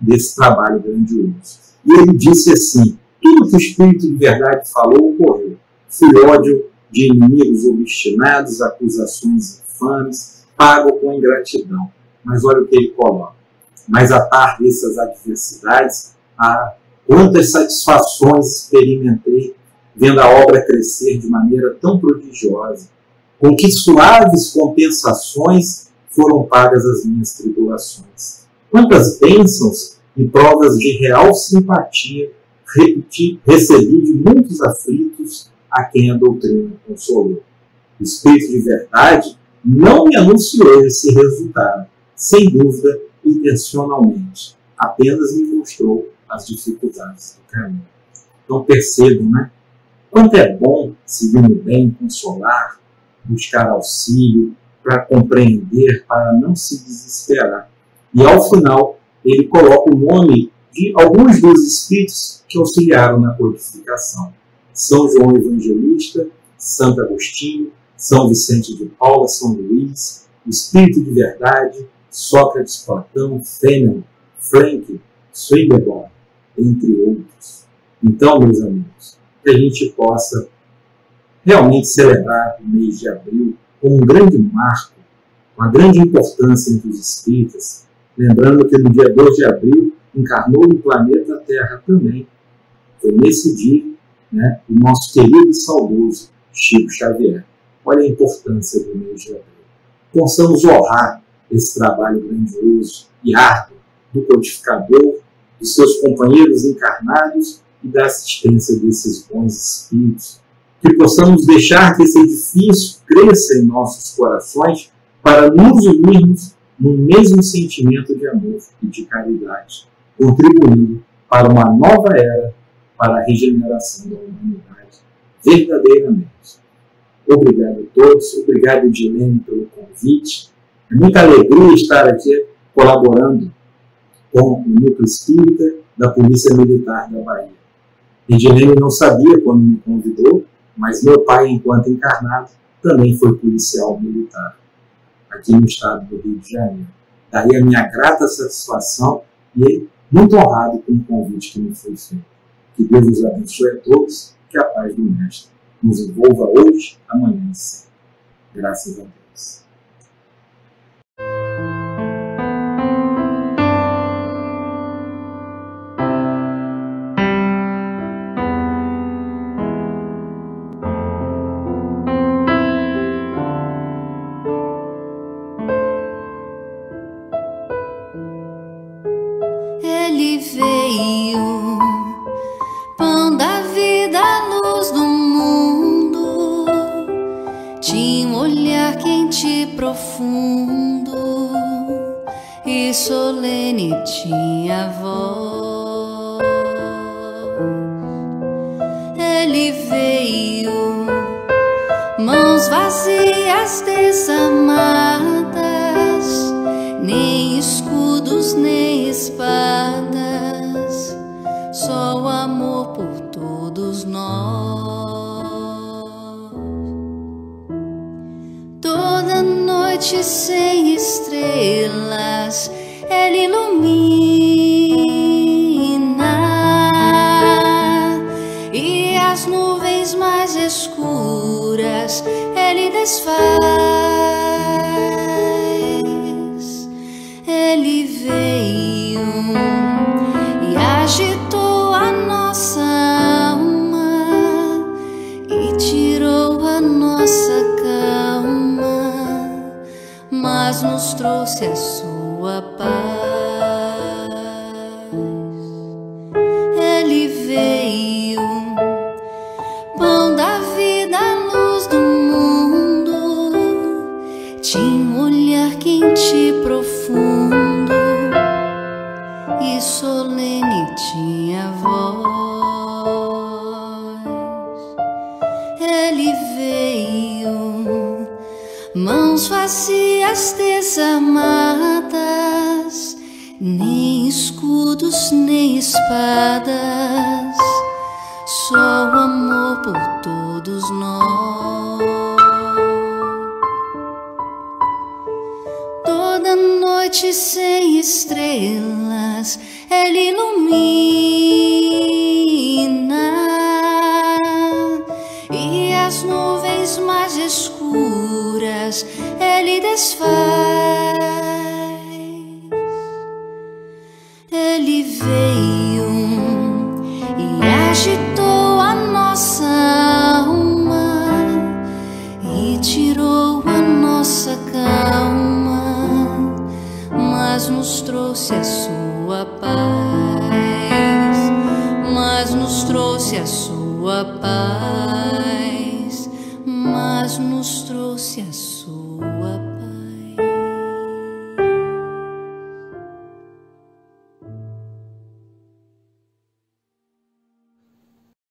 desse trabalho grandioso. E ele disse assim: tudo que o Espírito de Verdade falou ocorreu. Fui ódio de inimigos obstinados, acusações infames, pago com ingratidão. Mas olha o que ele coloca. Mas a par dessas adversidades, quantas satisfações experimentei vendo a obra crescer de maneira tão prodigiosa, com que suaves compensações foram pagas as minhas tribulações. Quantas bênçãos e provas de real simpatia recebi de muitos aflitos a quem a doutrina consolou. O Espírito de Verdade não me anunciou esse resultado, sem dúvida, intencionalmente. Apenas me mostrou as dificuldades do caminho. Então percebam, né? Quanto é bom seguir no bem, consolar, buscar auxílio, para compreender, para não se desesperar. E ao final, ele coloca o nome de alguns dos espíritos que auxiliaram na codificação. São João Evangelista, Santo Agostinho, São Vicente de Paula, São Luís, o Espírito de Verdade, Sócrates, Platão, Fênelon, Frank, Swedenborg, entre outros. Então, meus amigos, que a gente possa realmente celebrar o mês de abril como um grande marco, uma grande importância entre os espíritas, lembrando que no dia 2 de abril encarnou no planeta Terra também. Foi nesse dia, né, o nosso querido e saudoso Chico Xavier. Olha a importância do mês de abril. Possamos honrar esse trabalho grandioso e árduo do codificador, dos seus companheiros encarnados e da assistência desses bons espíritos. Que possamos deixar que esse edifício cresça em nossos corações para nos unirmos no mesmo sentimento de amor e de caridade, contribuindo para uma nova era, para a regeneração da humanidade, verdadeiramente. Obrigado a todos, obrigado, Edilene, pelo convite. É muita alegria estar aqui colaborando com o Núcleo Espírita da Polícia Militar da Bahia. Edilene não sabia quando me convidou, mas meu pai, enquanto encarnado, também foi policial militar, aqui no estado do Rio de Janeiro. Daí a minha grata satisfação e muito honrado com o convite que me foi feito. Que Deus os abençoe a todos, que a paz do Mestre nos envolva hoje, amanhã e sempre. Graças a Deus. Ele veio, pão da vida, luz do mundo, tinha um olhar quente e profundo, e solene tinha a voz. Ele veio, mãos vazias, desamadas, nem escudos, nem espadas, só o amor por todos nós. Toda noite sem estrelas, Ele ilumina, e as nuvens mais escuras Ele desfaz. Ele veio e agitou a nossa alma e tirou a nossa calma, mas nos trouxe a sua paz. Ele veio, pão da vida, luz do mundo, tinha um olhar quente e profundo, e solene tinha a voz. Ele veio, mãos vazias, desamadas, nem escudos, nem espadas, só o amor por todos nós. Toda noite sem estrelas, Ele ilumina, e as nuvens mais escuras Ele desfaz. Ele veio e agitou a nossa alma e tirou a nossa calma, mas nos trouxe a sua paz, mas nos trouxe a sua paz, mas nos trouxe a sua paz.